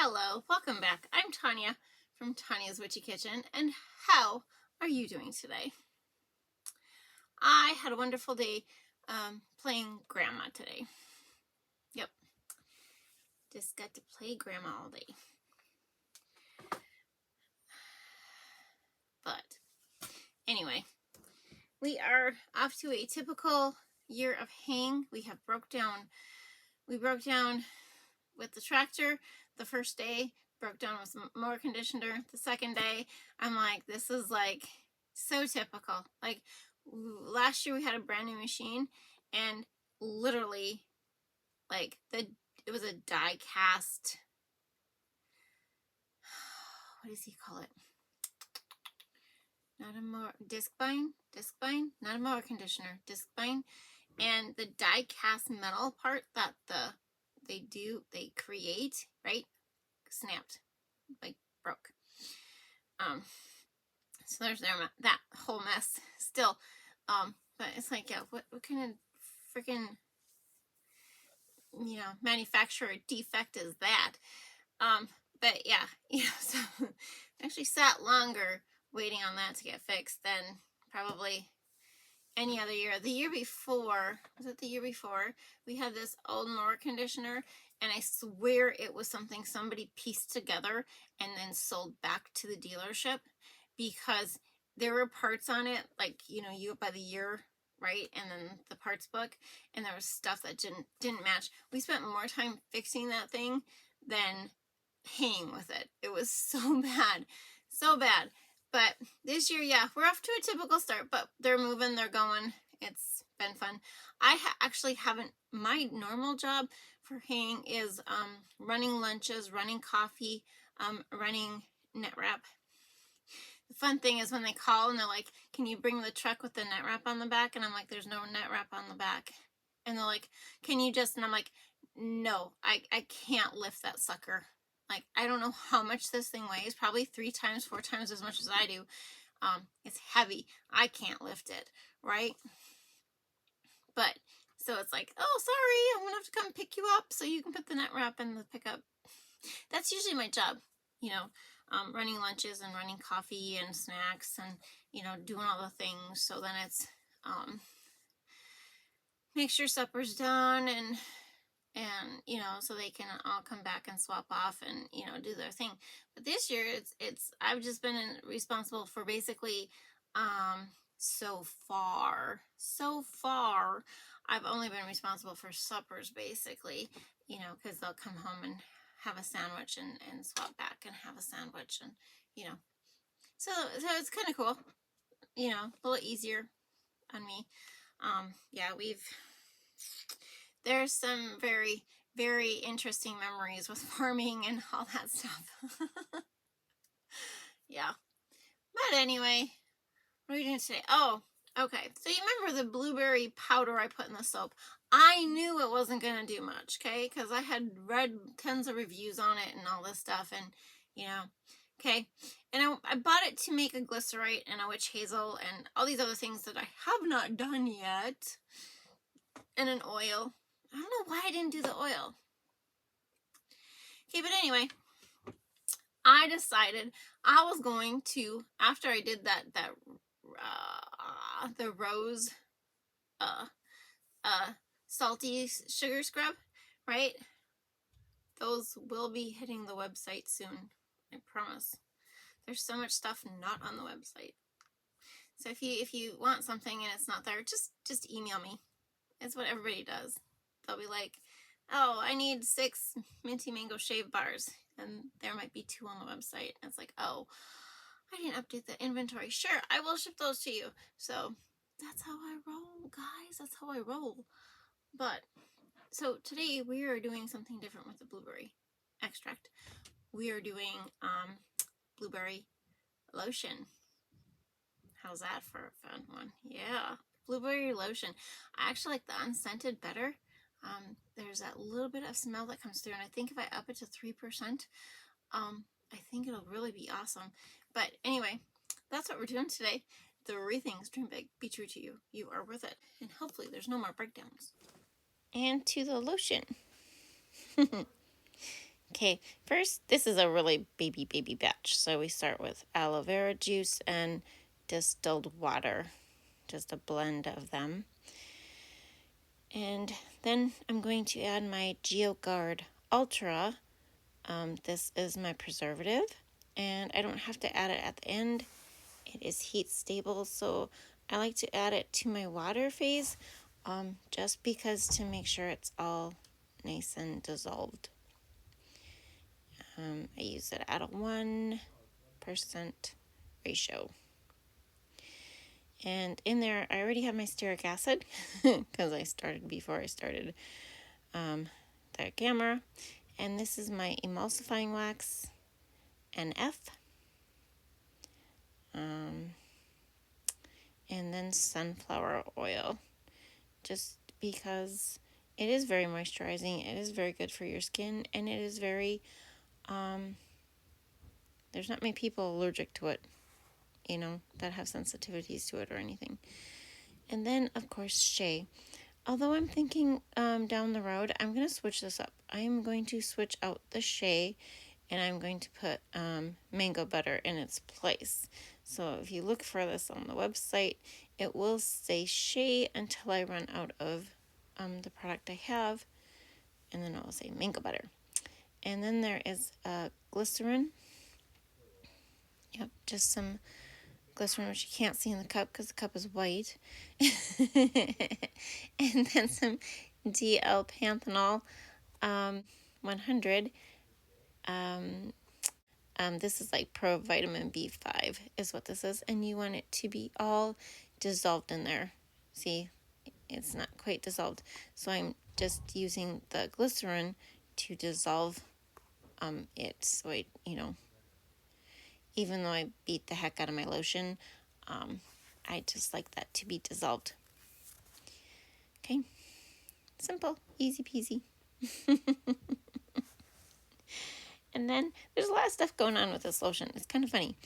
Hello, welcome back. I'm Tonya from Tonya's Witchy Kitchen, and how are you doing today? I had a wonderful day playing Grandma today. Yep, just got to play Grandma all day. But anyway, we are off to a typical year of haying. We broke down with the tractor the first day, broke down with some mower conditioner the second day. I'm like, this is like so typical. Like last year we had a brand new machine, and literally like it was a die cast, what does he call it? Not a mower, disc bind, not a mower conditioner, disc bind. And the die cast metal part that they create, right, snapped, like broke. So there's that whole mess still. But it's like, yeah, what kind of freaking, manufacturer defect is that? But yeah, so I actually sat longer waiting on that to get fixed than probably any other year. The year before, was it the year before? We had this old mower conditioner, and I swear it was something somebody pieced together and then sold back to the dealership, because there were parts on it, like, you by the year, right? And then the parts book, and there was stuff that didn't match. We spent more time fixing that thing than hanging with it. It was so bad, so bad. But this year, yeah, we're off to a typical start, but they're moving, they're going. It's been fun. I actually haven't, my normal job for haying is running lunches, running coffee, running net wrap. The fun thing is when they call and they're like, can you bring the truck with the net wrap on the back? And I'm like, there's no net wrap on the back. And they're like, can you just, and I'm like, no, I can't lift that sucker. Like, I don't know how much this thing weighs, probably 3 times, 4 times as much as I do. It's heavy. I can't lift it, right? But, so it's like, oh, sorry, I'm going to have to come pick you up so you can put the net wrap in the pickup. That's usually my job, running lunches and running coffee and snacks and, doing all the things. So then it's, make sure supper's done and so they can all come back and swap off and, do their thing. But this year I've just been responsible for basically, so far, I've only been responsible for suppers basically, because they'll come home and have a sandwich and swap back and have a sandwich and, so it's kind of cool, a little easier on me. Yeah, there's some very, very interesting memories with farming and all that stuff. Yeah. But anyway, what are we doing today? Oh, okay. So you remember the blueberry powder I put in the soap? I knew it wasn't going to do much, okay? Because I had read tons of reviews on it and all this stuff, and, okay. And I bought it to make a glycerite and a witch hazel and all these other things that I have not done yet. And an oil. I don't know why I didn't do the oil. Okay, but anyway, I decided I was going to, after I did the rose salty sugar scrub, right? Those will be hitting the website soon, I promise. There's so much stuff not on the website. So if you want something and it's not there, just email me. It's what everybody does. They'll be like, oh, I need 6 minty mango shave bars, and there might be 2 on the website. And it's like, oh, I didn't update the inventory. Sure, I will ship those to you. So that's how I roll, guys. That's how I roll. But so today we are doing something different with the blueberry extract. We are doing blueberry lotion. How's that for a fun one? Yeah, blueberry lotion. I actually like the unscented better. There's that little bit of smell that comes through, and I think if I up it to 3%, I think it'll really be awesome. But anyway, that's what we're doing today. 3 things: dream big, be true to you, you are worth it, and hopefully there's no more breakdowns. And to the lotion. Okay, first, this is a really baby batch. So we start with aloe vera juice and distilled water, just a blend of them. And then I'm going to add my GeoGuard Ultra. This is my preservative, and I don't have to add it at the end. It is heat stable, so I like to add it to my water phase, just because to make sure it's all nice and dissolved. I use it at a 1% ratio. And in there, I already have my stearic acid because I started before I started the camera. And this is my emulsifying wax, NF. And then sunflower oil, just because it is very moisturizing, it is very good for your skin, and it is very, there's not many people allergic to it, that have sensitivities to it or anything. And then, of course, shea. Although I'm thinking down the road, I'm going to switch this up. I'm going to switch out the shea, and I'm going to put mango butter in its place. So if you look for this on the website, it will say shea until I run out of the product I have, and then it will say mango butter. And then there is glycerin. Yep, just some glycerin, which you can't see in the cup because the cup is white. And then some DL panthenol 100. This is like pro vitamin B5 is what this is, and you want it to be all dissolved in there. See, it's not quite dissolved, so I'm just using the glycerin to dissolve it. So even though I beat the heck out of my lotion, I just like that to be dissolved. Okay, simple, easy peasy. And then there's a lot of stuff going on with this lotion. It's kind of funny.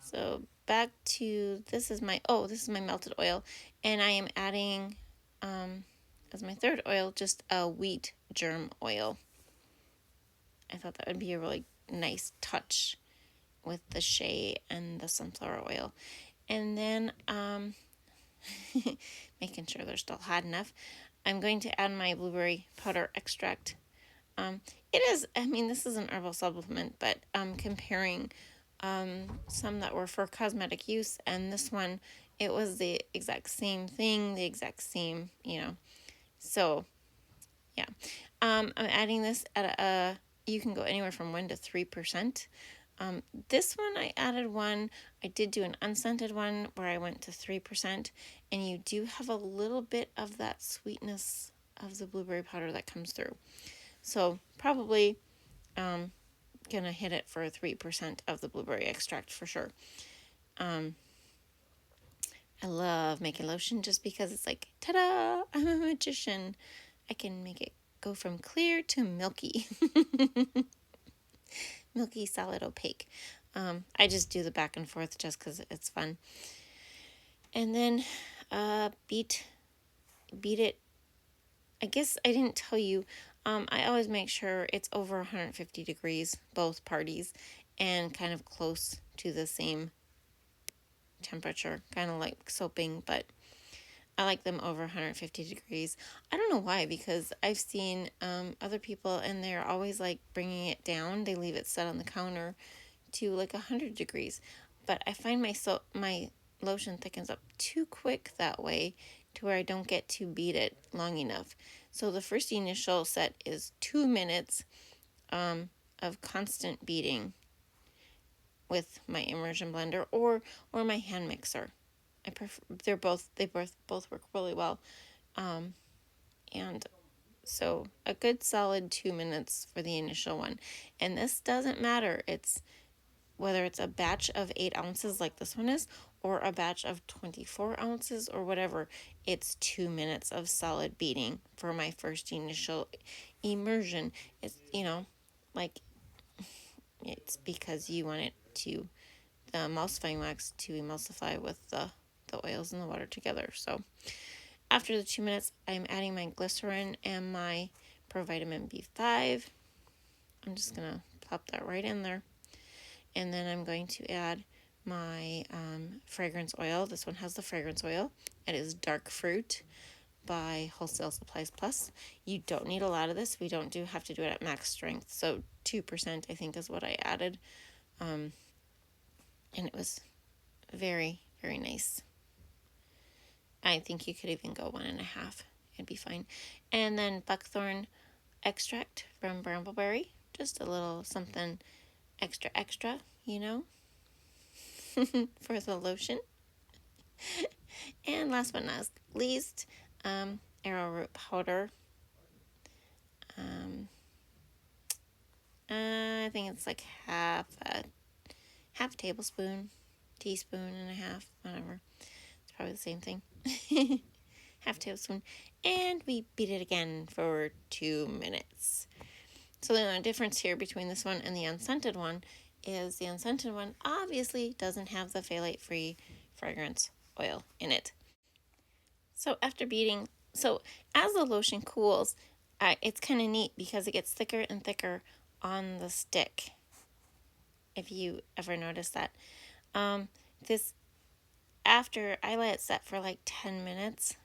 So back to, this is my melted oil, and I am adding as my third oil just a wheat germ oil. I thought that would be a really nice touch with the shea and the sunflower oil. And then making sure they're still hot enough, I'm going to add my blueberry powder extract. This is an herbal supplement, but comparing some that were for cosmetic use and this one, it was the exact same thing, the exact same, So, yeah. I'm adding this at you can go anywhere from 1 to 3%. This one, I added one. I did do an unscented one where I went to 3%, and you do have a little bit of that sweetness of the blueberry powder that comes through. So probably gonna hit it for 3% of the blueberry extract for sure. I love making lotion just because it's like, ta-da, I'm a magician. I can make it go from clear to milky. Milky, solid, opaque. I just do the back and forth just because it's fun. And then beat it. I guess I didn't tell you. I always make sure it's over 150 degrees, both parties, and kind of close to the same temperature, kind of like soaping, but I like them over 150 degrees. I don't know why, because I've seen other people and they're always like bringing it down. They leave it set on the counter to like 100 degrees, but I find my lotion thickens up too quick that way to where I don't get to beat it long enough. So the first initial set is 2 minutes of constant beating with my immersion blender or my hand mixer. I prefer they both work really well, and so a good solid 2 minutes for the initial one. And this doesn't matter. It's whether it's a batch of 8 ounces like this one is, or a batch of 24 ounces or whatever. It's 2 minutes of solid beating for my first initial immersion. It's it's because you want the emulsifying wax to emulsify with the oils and the water together. So after the 2 minutes, I'm adding my glycerin and my provitamin B5. I'm just going to plop that right in there. And then I'm going to add my fragrance oil. This one has the fragrance oil. It is Dark Fruit by Wholesale Supplies Plus. You don't need a lot of this. We don't have to do it at max strength. So 2% I think is what I added. And it was very, very nice. I think you could even go 1.5. It'd be fine. And then buckthorn extract from brambleberry. Just a little something extra, extra, for the lotion. And last but not least, arrowroot powder. I think it's like half tablespoon, teaspoon and a half, whatever. It's probably the same thing. Half tablespoon. And we beat it again for 2 minutes. So the only difference here between this one and the unscented one is the unscented one obviously doesn't have the phthalate-free fragrance oil in it. So after beating, as the lotion cools, it's kind of neat because it gets thicker and thicker on the stick. If you ever notice that. This, after I let it set for like 10 minutes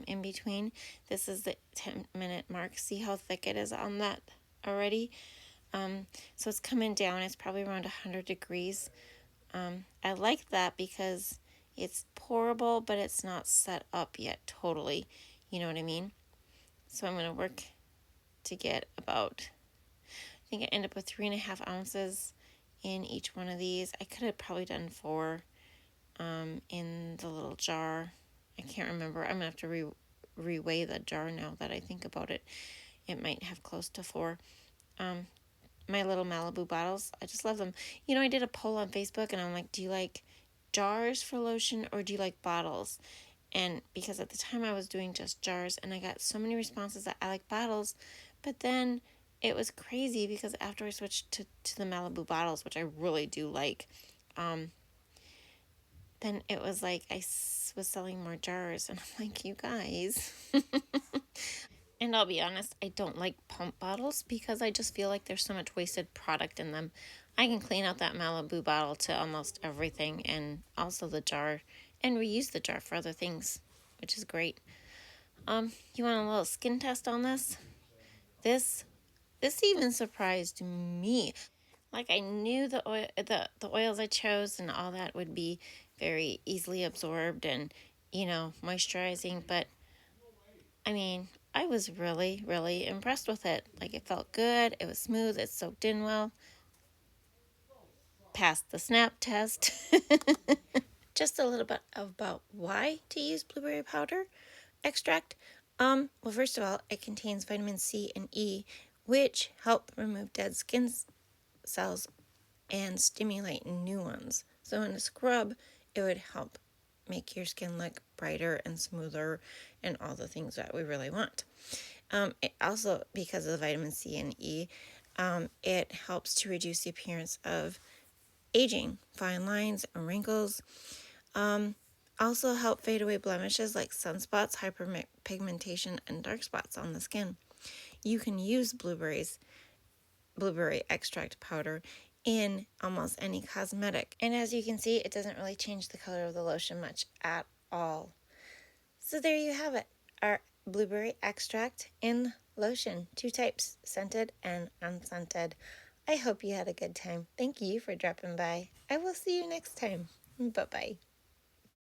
in between, this is the 10-minute mark. See how thick it is on that already? So it's coming down. It's probably around 100 degrees. I like that because it's pourable, but it's not set up yet totally. You know what I mean? So I'm going to work to get about, I think I end up with 3.5 ounces in each one of these. I could have probably done 4 in the little jar. I can't remember. I'm going to have to reweigh the jar now that I think about it. It might have close to 4. My little Malibu bottles, I just love them. I did a poll on Facebook and I'm like, do you like jars for lotion or do you like bottles? And because at the time I was doing just jars and I got so many responses that I like bottles, but then it was crazy because after I switched to the Malibu bottles, which I really do like, then it was like I was selling more jars and I'm like, you guys. And I'll be honest, I don't like pump bottles because I just feel like there's so much wasted product in them. I can clean out that Malibu bottle to almost everything and also the jar and reuse the jar for other things, which is great. You want a little skin test on this? This even surprised me. Like I knew the oils I chose and all that would be very easily absorbed and, moisturizing, but I mean, I was really, really impressed with it. Like it felt good, it was smooth, it soaked in well. Passed the snap test. Just a little bit about why to use blueberry powder extract. Well, first of all, it contains vitamin C and E, which help remove dead skin cells and stimulate new ones. So in a scrub, it would help make your skin look brighter and smoother and all the things that we really want. It also, because of the vitamin C and E, it helps to reduce the appearance of aging, fine lines, and wrinkles. Also help fade away blemishes like sunspots, hyperpigmentation, and dark spots on the skin. You can use blueberry extract powder in almost any cosmetic. And as you can see, it doesn't really change the color of the lotion much at all. So there you have it, our blueberry extract in lotion. 2 types, scented and unscented. I hope you had a good time. Thank you for dropping by. I will see you next time. Bye-bye.